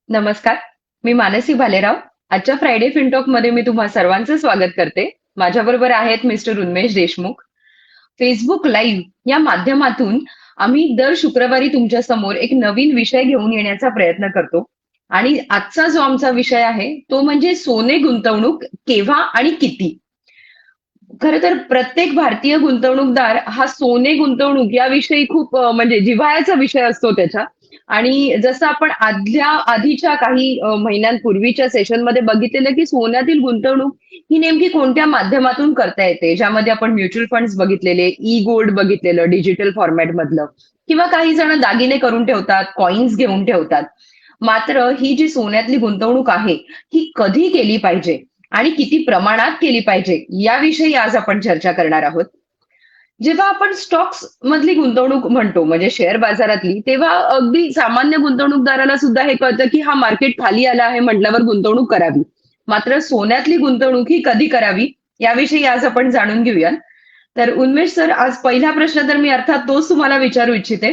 नमस्कार. मी मानसी भालेराव. आजच्या फ्रायडे फिनटॉक मध्ये मी तुम्हा सर्वांचं स्वागत करते. माझ्याबरोबर आहेत mister Unmesh Deshmukh. Facebook live या माध्यमातून आम्ही दर शुक्रवारी तुमच्या समोर एक नवीन विषय घेऊन येण्याचा प्रयत्न करतो. आणि आजचा जो आमचा विषय आहे तो म्हणजे सोने गुंतवणूक केव्हा आणि किती. खरं तर प्रत्येक भारतीय गुंतवणूकदार हा सोने गुंतवणूक याविषयी खूप म्हणजे जिव्हाळ्याचा विषय असतो त्याच्या. आणि जसं आपण आधीच्या काही महिन्यांपूर्वीच्या सेशनमध्ये बघितलेलं की सोन्यातील गुंतवणूक ही नेमकी कोणत्या माध्यमातून करता येते, ज्यामध्ये आपण म्युच्युअल फंड्स बघितलेले, ई गोल्ड बघितलेलं डिजिटल फॉर्मॅट मधलं, किंवा काही जण दागिने करून ठेवतात, कॉइन्स घेऊन ठेवतात. मात्र ही जी सोन्यातली गुंतवणूक आहे ही कधी केली पाहिजे आणि किती प्रमाणात केली पाहिजे याविषयी आज आपण चर्चा करणार आहोत. जेव्हा आपण स्टॉक्स मधली गुंतवणूक म्हणतो म्हणजे शेअर बाजारातली, तेव्हा अगदी सामान्य गुंतवणूकदाराला सुद्धा हे कळतं की हा मार्केट खाली आला आहे म्हटल्यावर गुंतवणूक करावी. मात्र सोन्यातली गुंतवणूक ही कधी करावी याविषयी आज आपण जाणून घेऊया. तर उन्मेष सर, आज पहिला प्रश्न तर मी अर्थात तोच तुम्हाला विचारू इच्छिते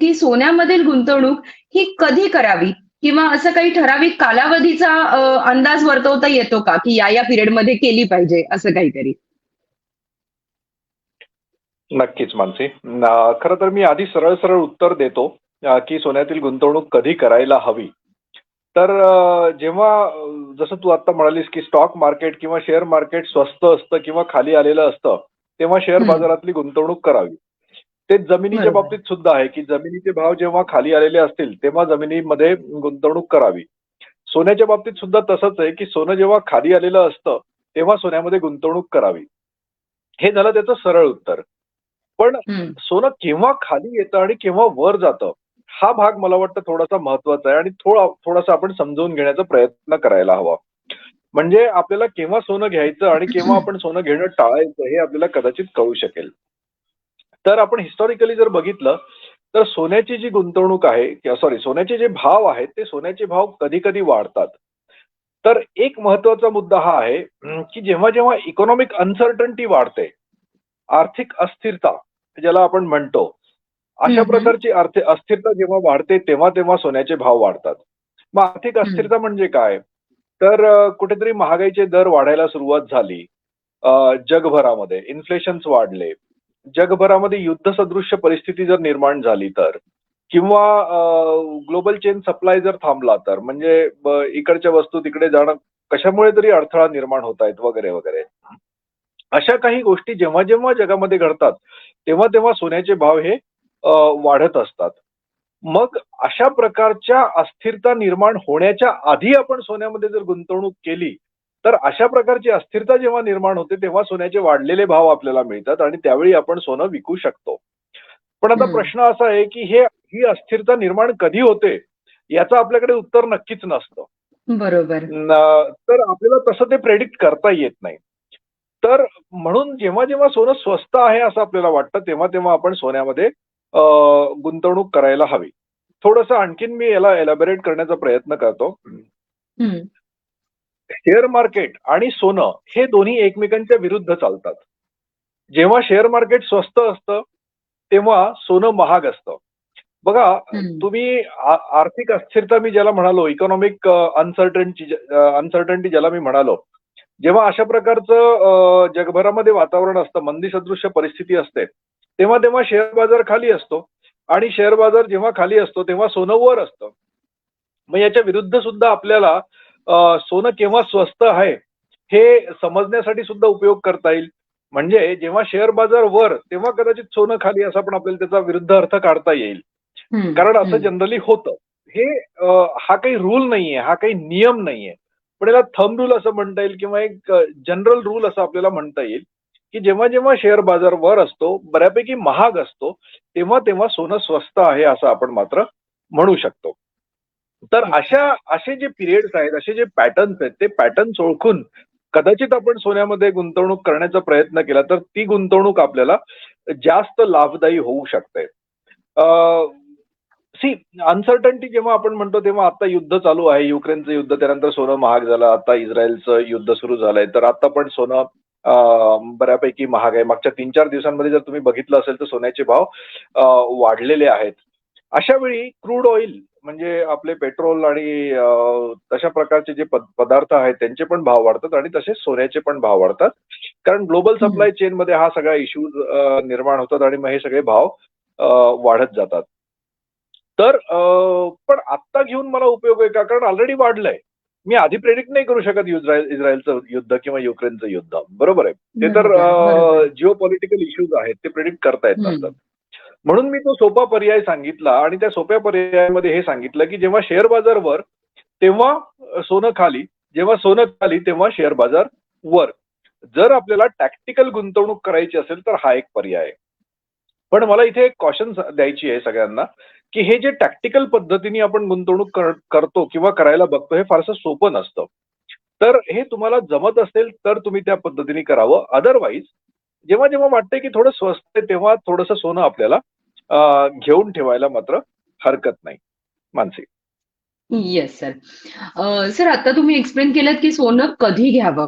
की सोन्यामधील गुंतवणूक ही कधी करावी, किंवा असं काही ठराविक कालावधीचा अंदाज वर्तवता येतो का की या पिरियडमध्ये केली पाहिजे असं काहीतरी. नक्कीच मानसी. खरं तर मी आधी सरळ सरळ उत्तर देतो की सोन्यातील गुंतवणूक कधी करायला हवी. तर जेव्हा जसं तू आता म्हणालीस की स्टॉक मार्केट किंवा शेअर मार्केट स्वस्त असतं किंवा खाली आलेलं असतं, तेव्हा शेअर हम्म. बाजारातली गुंतवणूक करावी. तेच जमिनीच्या बरोबर. बाबतीत सुद्धा आहे की जमिनीचे भाव जेव्हा खाली आलेले असतील तेव्हा जमिनीमध्ये गुंतवणूक करावी. सोन्याच्या बाबतीत सुद्धा तसंच आहे की सोनं जेव्हा खाली आलेलं असतं तेव्हा सोन्यामध्ये गुंतवणूक करावी. हे झालं त्याचं सरळ उत्तर. पण हम्म. सोनं केव्हा खाली येतं आणि केव्हा वर जातं, हा भाग मला वाटतं थोडासा महत्वाचा आहे आणि थोडासा आपण समजून घेण्याचा प्रयत्न करायला हवा. म्हणजे आपल्याला केव्हा सोनं घ्यायचं आणि केव्हा आपण सोनं घेणं टाळायचं हे आपल्याला कदाचित कळू शकेल. तर आपण हिस्टॉरिकली जर बघितलं तर सोन्याची जी गुंतवणूक आहे किंवा सॉरी सोन्याचे जे भाव आहेत ते सोन्याचे भाव कधी कधी वाढतात. तर एक महत्वाचा मुद्दा हा आहे की जेव्हा जेव्हा इकॉनॉमिक अनसर्टन्टी वाढते, आर्थिक अस्थिरता ज्याला आपण म्हणतो, अशा हम्म. हम्म. प्रकारची अस्थिरता जेव्हा वाढते तेव्हा तेव्हा सोन्याचे भाव वाढतात. मग आर्थिक हम्म. अस्थिरता म्हणजे काय? तर कुठेतरी महागाईचे दर वाढायला सुरुवात झाली. जगभरामध्ये इन्फ्लेशन्स वाढले. जगभरामध्ये युद्धसदृश्य परिस्थिती जर निर्माण झाली तर, किंवा ग्लोबल चेन सप्लाय जर थांबला तर, म्हणजे इकडच्या वस्तू तिकडे जाणं कशामुळे तरी अडथळा निर्माण होत आहेत वगैरे वगैरे. अशा काही गोष्टी जेव्हा जेव्हा जगामध्ये घडतात तेव्हा तेव्हा सोन्याचे भाव हे वाढत असतात. मग अशा प्रकारच्या अस्थिरता निर्माण होण्याच्या आधी आपण सोन्यामध्ये जर गुंतवणूक केली तर अशा प्रकारची अस्थिरता जेव्हा निर्माण होते तेव्हा सोन्याचे वाढलेले भाव आपल्याला मिळतात आणि त्यावेळी आपण सोनं विकू शकतो. पण आता हम्म. प्रश्न असा आहे की ही अस्थिरता निर्माण कधी होते याचं आपल्याकडे उत्तर नक्कीच नसतं. बरोबर. तर आपल्याला तसं ते प्रेडिक्ट करता येत नाही. तर म्हणून जेव्हा जेव्हा सोनं स्वस्त आहे असं आपल्याला वाटतं तेव्हा तेव्हा आपण सोन्यामध्ये गुंतवणूक करायला हवी. थोडंसं आणखीन मी याला एलॅबोरेट करण्याचा प्रयत्न करतो. हम्म. शेअर मार्केट आणि सोनं हे दोन्ही एकमेकांच्या विरुद्ध चालतात. जेव्हा शेअर मार्केट स्वस्त असतं तेव्हा सोनं महाग असतं. बघा, हम्म. तुम्ही आर्थिक अस्थिरता मी ज्याला म्हणालो, इकॉनॉमिक अनसर्टन्टी ज्याला मी म्हणालो, जेव्हा अशा प्रकारचं जगभरामध्ये वातावरण असतं, मंदी सदृश्य परिस्थिती असते, तेव्हा तेव्हा शेअर बाजार खाली असतो आणि शेअर बाजार जेव्हा खाली असतो तेव्हा सोनं वर असतं. मग याच्या विरुद्ध सुद्धा आपल्याला सोनं केव्हा स्वस्त आहे हे समजण्यासाठी सुद्धा उपयोग करता येईल. म्हणजे जेव्हा शेअर बाजार वर तेव्हा कदाचित सोनं खाली असा पण आपल्याला त्याचा विरुद्ध अर्थ काढता येईल. हम्म. कारण असं हम्म. जनरली होतं. हे हा काही रूल नाहीये, हा काही नियम नाहीये. पण याला थंब रूल असं म्हणता येईल किंवा एक जनरल रूल असं आपल्याला म्हणता येईल की जेव्हा जेव्हा शेअर बाजार वर असतो, बऱ्यापैकी महाग असतो, तेव्हा तेव्हा सोनं स्वस्त आहे असं आपण मात्र म्हणू शकतो. तर अच्छा. असे जे पिरियड्स आहेत, असे जे पॅटर्न्स आहेत, ते पॅटर्न्स ओळखून कदाचित आपण सोन्यामध्ये गुंतवणूक करण्याचा प्रयत्न केला तर ती गुंतवणूक आपल्याला जास्त लाभदायी होऊ शकते. सी अनसर्टन्टी जेव्हा आपण म्हणतो तेव्हा आता युद्ध चालू आहे, युक्रेनचं युद्ध, त्यानंतर सोनं महाग झालं, आता इस्रायलचं युद्ध सुरू झालंय, तर आता पण सोनं बऱ्यापैकी महाग आहे. मागच्या 3-4 दिवसांमध्ये जर तुम्ही बघितलं असेल तर सोन्याचे भाव वाढलेले आहेत. अशा वेळी क्रूड ऑइल म्हणजे आपले पेट्रोल आणि तशा प्रकारचे जे पदार्थ आहेत त्यांचे पण भाव वाढतात आणि तसेच सोन्याचे पण भाव वाढतात. कारण ग्लोबल हम्म. सप्लाय चेन मध्ये हा सगळा इश्यूज निर्माण होतात आणि मग हे सगळे भाव वाढत जातात. तर पण आत्ता घेऊन मला उपयोग आहे का? कारण ऑलरेडी वाढलंय. मी आधी प्रेडिक्ट नाही करू शकत इस्रायलचं युद्ध किंवा युक्रेनचं युद्ध. बरोबर आहे. ते तर बरोबर बरोबर. जिओ पॉलिटिकल इश्यूज आहेत ते प्रेडिक्ट करता येत नसतात. हम्म. म्हणून मी तो सोपा पर्याय सांगितला आणि त्या सोप्या पर्यायामध्ये हे सांगितलं की जेव्हा शेअर बाजार वर तेव्हा सोनं खाली, जेव्हा सोनं खाली तेव्हा शेअर बाजार वर. जर आपल्याला टॅक्टिकल गुंतवणूक करायची असेल तर हा एक पर्याय आहे. पण मला इथे एक कॉशन द्यायची आहे सगळ्यांना की हे जे टॅक्टिकल पद्धतीने आपण गुंतवणूक करतो किंवा करायला बघतो हे फारसं सोपं नसतं. तर हे तुम्हाला जमत असेल तर तुम्ही त्या पद्धतीने करावं. अदरवाईज जेव्हा जेव्हा वाटतंय की थोडं स्वस्त आहे तेव्हा थोडंसं सोनं आपल्याला घेऊन ठेवायला मात्र हरकत नाही. मानसी. Yes sir. सर आता तुम्ही एक्सप्लेन केलं की सोनं कधी घ्यावं.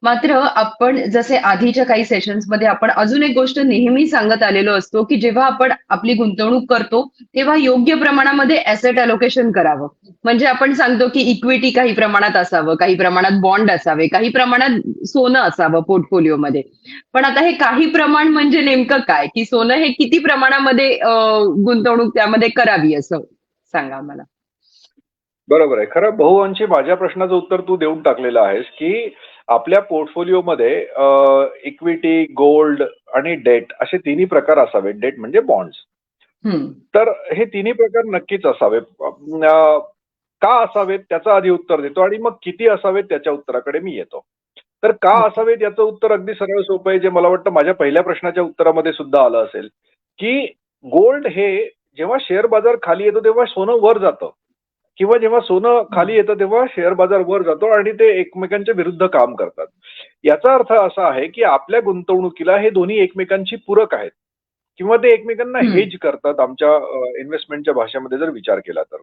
मात्र आपण जसे आधीच्या काही सेशन्समध्ये आपण अजून एक गोष्ट नेहमी सांगत आलेलो असतो की जेव्हा आपण आपली गुंतवणूक करतो तेव्हा योग्य प्रमाणामध्ये ऍसेट अलोकेशन करावं. म्हणजे आपण सांगतो की इक्विटी काही प्रमाणात असावं, काही प्रमाणात बॉन्ड असावे, काही प्रमाणात सोनं असावं पोर्टफोलिओमध्ये. पण आता हे काही प्रमाण म्हणजे नेमकं काय, की सोनं हे किती प्रमाणामध्ये गुंतवणूक त्यामध्ये करावी असं सांगा मला. बरोबर आहे. खरं बहुअंशी माझ्या प्रश्नाचं उत्तर तू देऊन टाकलेलं आहेस की आपल्या पोर्टफोलिओमध्ये इक्विटी, गोल्ड आणि डेट असे तिन्ही प्रकार असावेत. डेट म्हणजे बॉन्ड्स. तर हे तिन्ही प्रकार नक्कीच असावेत. का असावेत त्याचं आधी उत्तर देतो आणि मग किती असावेत त्याच्या उत्तराकडे मी येतो. तर का असावेत याचं उत्तर अगदी सरळ सोपं आहे, जे मला वाटतं माझ्या पहिल्या प्रश्नाच्या उत्तरामध्ये सुद्धा आलं असेल की गोल्ड हे जेव्हा शेअर बाजार खाली येतो तेव्हा सोनं वर जातं किंवा जेव्हा सोनं खाली येतं तेव्हा शेअर बाजार वर जातो आणि ते एकमेकांच्या विरुद्ध काम करतात. याचा अर्थ असा आहे की आपल्या गुंतवणुकीला हे दोन्ही एकमेकांची पूरक आहेत किंवा ते एकमेकांना हेज करतात आमच्या इन्व्हेस्टमेंटच्या भाषेमध्ये जर विचार केला तर.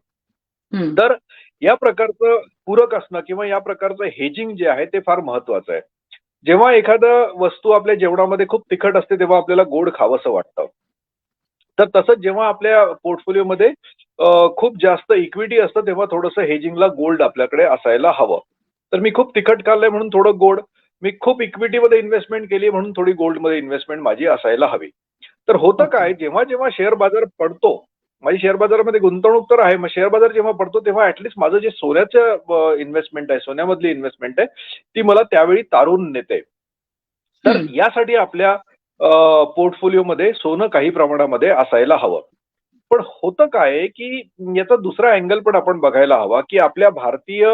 तर या प्रकारचं पूरक असणं किंवा या प्रकारचं हेजिंग जे आहे ते फार महत्वाचं आहे. जेव्हा एखादं वस्तू आपल्या जेवणामध्ये खूप तिखट असते तेव्हा आपल्याला गोड खावंसं वाटतं. तर तसंच जेव्हा आपल्या पोर्टफोलिओमध्ये खूप जास्त इक्विटी असतं तेव्हा थोडंसं हेजिंगला गोल्ड आपल्याकडे असायला हवं. तर मी खूप तिखट खाल्लंय म्हणून थोडं गोड, मी खूप इक्विटीमध्ये इन्व्हेस्टमेंट केली म्हणून थोडी गोल्डमध्ये इन्व्हेस्टमेंट माझी असायला हवी. तर होतं काय, जेव्हा जेव्हा शेअर बाजार पडतो, माझी शेअर बाजारामध्ये गुंतवणूक तर आहे, मग शेअर बाजार जेव्हा पडतो तेव्हा ऍटलीस्ट माझं जे सोन्याचं इन्व्हेस्टमेंट आहे, सोन्यामधली इन्व्हेस्टमेंट आहे ती मला त्यावेळी तारून नेते. तर यासाठी आपल्या पोर्टफोलिओमध्ये सोनं काही प्रमाणामध्ये असायला हवं. पण होतं काय की याचा दुसरा अँगल पण आपण बघायला हवा की आपल्या भारतीय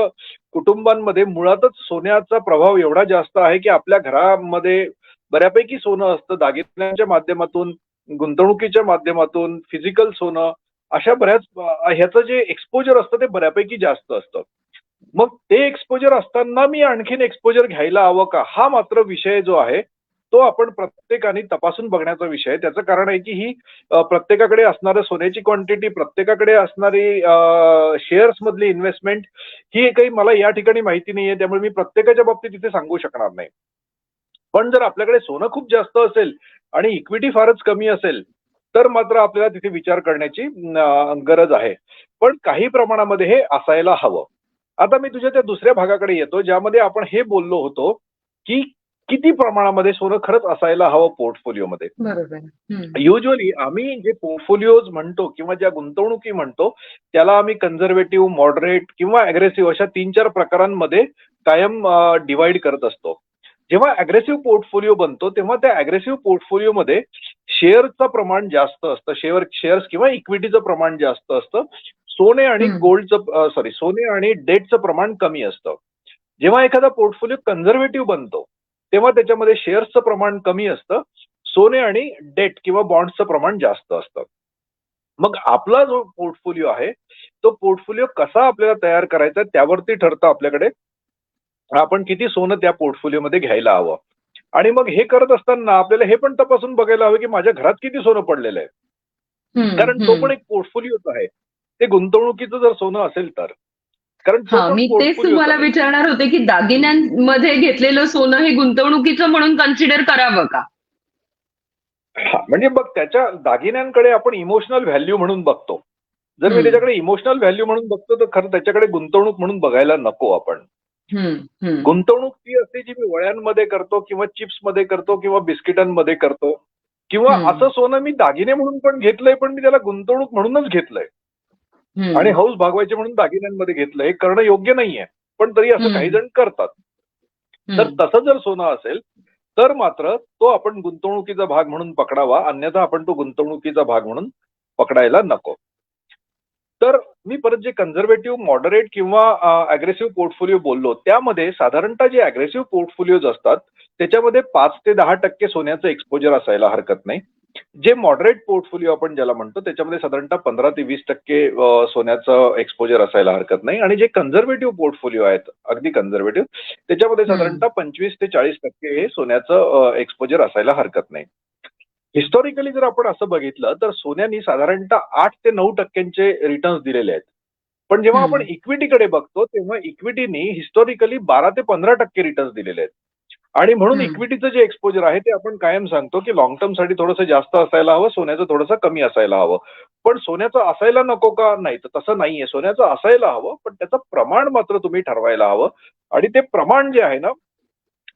कुटुंबांमध्ये मुळातच सोन्याचा प्रभाव एवढा जास्त आहे की आपल्या घरामध्ये बऱ्यापैकी सोनं असतं, दागिन्यांच्या माध्यमातून, गुंतवणुकीच्या माध्यमातून, फिजिकल सोनं, अशा बऱ्याच ह्याचं जे एक्सपोजर असतं ते बऱ्यापैकी जास्त असतं. मग ते एक्सपोजर असताना मी आणखीन एक्सपोजर घ्यायला हवं का, हा मात्र विषय जो आहे तो आपण प्रत्येकाने तपासून बघण्याचा विषय आहे. त्याचं कारण आहे की ही प्रत्येकाकडे असणारं सोन्याची क्वांटिटी, प्रत्येकाकडे असणारी शेअर्स मधली इन्व्हेस्टमेंट ही काही मला या ठिकाणी माहिती नाहीये, त्यामुळे मी प्रत्येकाच्या बाबतीत तिथे सांगू शकणार नाही. पण जर आपल्याकडे सोनं खूप जास्त असेल आणि इक्विटी फारच कमी असेल तर मात्र आपल्याला तिथे विचार करण्याची गरज आहे. पण काही प्रमाणामध्ये हे असायला हवं. आता मी तुझ्या त्या दुसऱ्या भागाकडे येतो ज्यामध्ये आपण हे बोललो होतो की किती प्रमाणामध्ये सोनं खरंच असायला हवं पोर्टफोलिओमध्ये. बरोबर. युजली आम्ही जे पोर्टफोलिओज म्हणतो किंवा ज्या गुंतवणुकी म्हणतो त्याला आम्ही कन्झर्वेटिव्ह, मॉडरेट किंवा अग्रेसिव्ह अशा 3-4 प्रकारांमध्ये कायम डिवाइड करत असतो. जेव्हा अग्रेसिव्ह पोर्टफोलिओ बनतो तेव्हा त्या अग्रेसिव्ह पोर्टफोलिओमध्ये शेअरचं प्रमाण जास्त असतं, शेअर्स किंवा इक्विटीचं प्रमाण जास्त असतं. सोने आणि सोने आणि डेटचं प्रमाण कमी असतं. जेव्हा एखादा पोर्टफोलिओ कन्झर्वेटिव्ह बनतो तेव्हा त्याच्यामध्ये शेअर्सचं प्रमाण कमी असतं, सोने आणि डेट किंवा बॉन्ड्सचं प्रमाण जास्त असतं. मग आपला जो पोर्टफोलिओ आहे तो पोर्टफोलिओ कसा आपल्याला तयार करायचा त्यावरती ठरतं आपल्याकडे आपण किती सोनं त्या पोर्टफोलिओमध्ये घ्यायला हवं. आणि मग हे करत असताना आपल्याला हे पण तपासून बघायला हवं की माझ्या घरात किती सोनं पडलेलं आहे. कारण तो पण एक पोर्टफोलिओच आहे. ते गुंतवणुकीचं जर सोनं असेल तर. कारण तो पण मी तेच पोर्टफोलिओच तुम्हाला आहे. विचारणार होते की दागिन्यांमध्ये घेतलेलं सोनं हे गुंतवणुकीचं म्हणून कन्सिडर करावं का? म्हणजे बघ त्याच्या दागिन्यांकडे आपण इमोशनल व्हॅल्यू म्हणून बघतो. जर मी हम्म. त्याच्याकडे इमोशनल व्हॅल्यू म्हणून बघतो तर खरं त्याच्याकडे गुंतवणूक म्हणून बघायला नको आपण. हम्म. हम्म. गुंतवणूक ती असते जी मी वळ्यांमध्ये करतो किंवा चिप्समध्ये करतो किंवा बिस्किटांमध्ये करतो किंवा हम्म. असं सोनं मी दागिने म्हणून पण घेतलंय, पण मी त्याला गुंतवणूक म्हणूनच घेतलंय आणि हम्म. हौस भागवायचे म्हणून दागिन्यांमध्ये घेतलंय. हे करणं योग्य नाहीये, पण तरी असं काही हम्म. जण करतात. तर हम्म. तसं जर सोनं असेल तर मात्र तो आपण गुंतवणुकीचा भाग म्हणून पकडावा, अन्यथा आपण तो गुंतवणुकीचा भाग म्हणून पकडायला नको. तर मी परत जे कन्झर्वेटिव्ह, मॉडरेट किंवा अग्रेसिव्ह पोर्टफोलिओ बोललो, त्यामध्ये साधारणतः जे अग्रेसिव्ह पोर्टफोलिओज असतात त्याच्यामध्ये 5 ते 10% सोन्याचं एक्सपोजर असायला हरकत नाही. जे मॉडरेट पोर्टफोलिओ आपण ज्याला म्हणतो त्याच्यामध्ये साधारणतः 15 ते 20% सोन्याचं एक्सपोजर असायला हरकत नाही आणि जे कन्झर्वेटिव्ह पोर्टफोलिओ आहेत, अगदी कन्झर्वेटिव्ह, त्याच्यामध्ये हम्म. साधारणतः 25 ते 40% हे सोन्याचं एक्सपोजर असायला हरकत नाही. हिस्टॉरिकली जर आपण असं बघितलं तर सोन्याने साधारणतः 8 ते 9% रिटर्न्स दिलेले आहेत. पण जेव्हा आपण हम्म. इक्विटीकडे बघतो तेव्हा इक्विटीनी हिस्टॉरिकली 12 ते 15% रिटर्न्स दिलेले आहेत. आणि म्हणून हम्म. इक्विटीचं जे एक्सपोजर आहे ते आपण कायम सांगतो की लॉंग टर्म साठी थोडंसं जास्त असायला हवं, सोन्याचं थोडंसं कमी असायला हवं. पण सोन्याचं असायला नको का? नाही, तर तसं नाहीये. सोन्याचं असायला हवं, पण त्याचं प्रमाण मात्र तुम्ही ठरवायला हवं. आणि ते प्रमाण जे आहे ना,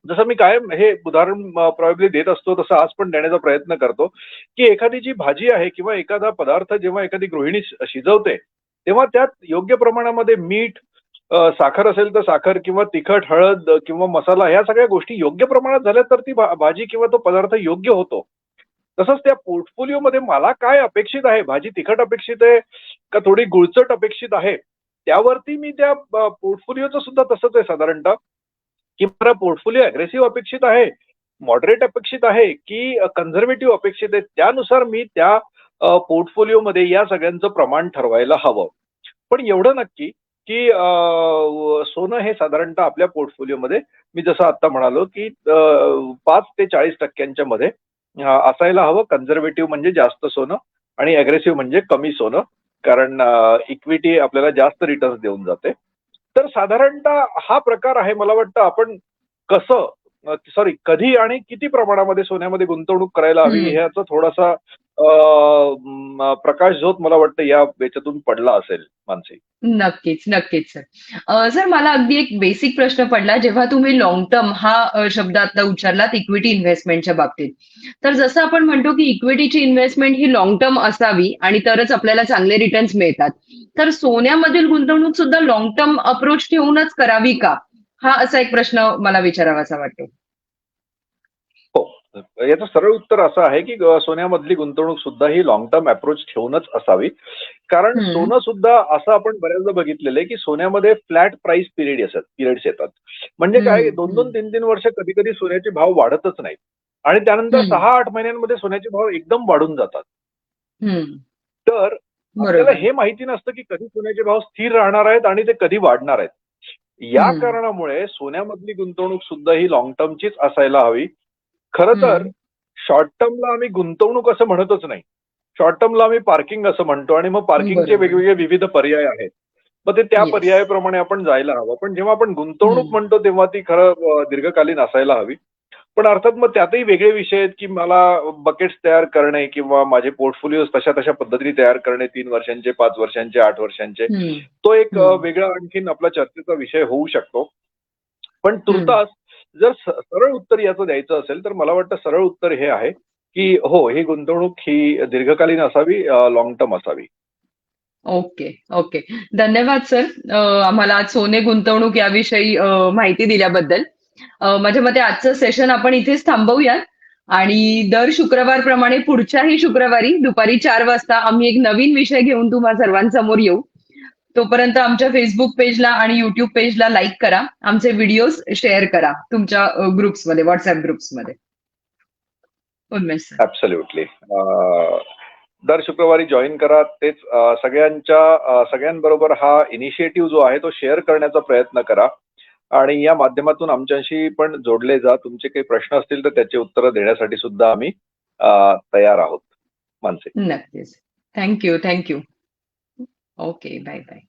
जसं मी कायम हे उदाहरण प्रॉब्ली देत असतो तसं आज पण देण्याचा प्रयत्न करतो, की एखादी जी भाजी आहे किंवा एखादा पदार्थ जेव्हा एखादी गृहिणी शिजवते, तेव्हा त्यात योग्य प्रमाणामध्ये मीठ, साखर असेल तर साखर किंवा तिखट, हळद किंवा मसाला ह्या सगळ्या गोष्टी योग्य प्रमाणात झाल्या तर ती भाजी किंवा तो पदार्थ योग्य होतो. तसंच त्या पोर्टफोलिओमध्ये मला काय अपेक्षित आहे, भाजी तिखट अपेक्षित आहे का थोडी गुळचट अपेक्षित आहे, त्यावरती मी त्या पोर्टफोलिओचं सुद्धा तसंच आहे साधारणतः, की मला पोर्टफोलिओ अग्रेसिव्ह अपेक्षित आहे, मॉडरेट अपेक्षित आहे की कन्झर्वेटिव्ह अपेक्षित आहे. त्यानुसार मी त्या पोर्टफोलिओमध्ये या सगळ्यांचं प्रमाण ठरवायला हवं. पण एवढं नक्की की सोनं हे साधारणतः आपल्या पोर्टफोलिओमध्ये मी जसं आता म्हणालो की 5 ते 40% मध्ये असायला हवं. कन्झर्वेटिव्ह म्हणजे जास्त सोनं आणि अग्रेसिव्ह म्हणजे कमी सोनं, कारण इक्विटी आपल्याला जास्त रिटर्न्स देऊन जाते. तर साधारणतः हा प्रकार आहे. मला वाटतं आपण कसं कधी आणि किती प्रमाणामध्ये सोन्यामध्ये गुंतवणूक करायला हवी हम्म. ह्याचा थोडासा प्रकाश झोत मला वाटतं या याच्यातून पडला असेल मानसी. नक्कीच, नक्कीच सर. सर मला अगदी एक बेसिक प्रश्न पडला जेव्हा तुम्ही लॉंग टर्म हा शब्द आता उच्चारलात इक्विटी इन्व्हेस्टमेंटच्या बाबतीत. तर जसं आपण म्हणतो की इक्विटीची इन्व्हेस्टमेंट ही लॉंग टर्म असावी आणि तरच आपल्याला चांगले रिटर्न्स मिळतात. तर सोन्यामधील गुंतवणूक सुद्धा लॉंग टर्म अप्रोच ठेवूनच करावी का? हा असा एक प्रश्न मला विचारावासा वाटतो. हो. याचं सरळ उत्तर असं आहे की सोन्यामधली गुंतवणूक सुद्धा ही लॉंग टर्म अप्रोच ठेवूनच असावी. कारण हं, सोनं सुद्धा असं आपण बऱ्याचदा बघितलेलं आहे की सोन्यामध्ये फ्लॅट प्राइस पिरियड्स येतात. म्हणजे काय हं, 2-2, हं, 3-3 वर्ष कधी-कधी सोन्याचे भाव वाढतच नाहीत. आणि त्यानंतर हं, 6-8 महिन्यांमध्ये सोन्याचे भाव एकदम वाढून जातात. हं. तर आपल्याला बरोबर. हे माहिती नसतं की कधी सोन्याचे भाव स्थिर राहणार आहेत आणि ते कधी वाढणार आहेत. या हं, कारणामुळे सोन्यामधली गुंतवणूक सुद्धा ही लॉंग टर्मचीच असायला हवी. खरं तर हं. शॉर्ट टर्मला आम्ही गुंतवणूक असं म्हणतच नाही. शॉर्ट टर्मला आम्ही पार्किंग असं म्हणतो आणि मग पार्किंगचे बरोबर. वेगवेगळे विविध पर्याय आहेत. मग ते त्या येस. पर्यायाप्रमाणे आपण जायला हवं. पण जेव्हा आपण गुंतवणूक हं, म्हणतो तेव्हा ती खरं दीर्घकालीन असायला हवी. पण अर्थात मग त्यातही वेगळे विषय आहेत, की मला बकेट्स तयार करणे किंवा माझे पोर्टफोलिओज तशा पद्धतीने तयार करणे 3 वर्षांचे, 5 वर्षांचे, 8 वर्षांचे. हं, तो एक हं, वेगळा आणखीन आपला चर्चेचा विषय होऊ शकतो. पण हं. तुर्तास जर सरळ उत्तर याचं द्यायचं असेल तर मला वाटतं सरळ उत्तर हे आहे, की हो, ही गुंतवणूक ही दीर्घकालीन असावी, लाँग टर्म असावी. Okay, okay. धन्यवाद सर. आम्हाला आज सोने गुंतवणूक याविषयी माहिती दिल्याबद्दल. माझ्या मते आजचं सेशन आपण इथेच थांबवूयात आणि दर शुक्रवारप्रमाणे पुढच्याही शुक्रवारी दुपारी 4 वाजता आम्ही एक नवीन विषय घेऊन तुम्हा सर्वांसमोर येऊ. तोपर्यंत आमच्या फेसबुक पेजला आणि युट्यूब पेजला लाईक करा. आमचे व्हिडिओज शेअर करा तुमच्या ग्रुप्समध्ये, व्हॉट्सअप ग्रुप्समध्ये. उन्मेष सर. ॲब्सोल्युटली. दर शुक्रवारी जॉइन करा. तेच सगळ्यांबरोबर हा इनिशिएटिव्ह जो आहे तो शेअर करण्याचा प्रयत्न करा आणि या माध्यमातून आमच्याशी पण जोडले जा. तुमचे काही प्रश्न असतील तर त्याची उत्तरं देण्यासाठी सुद्धा आम्ही तयार आहोत. मानसी. नक्कीच. Thank you, thank you. Okay. Bye, bye.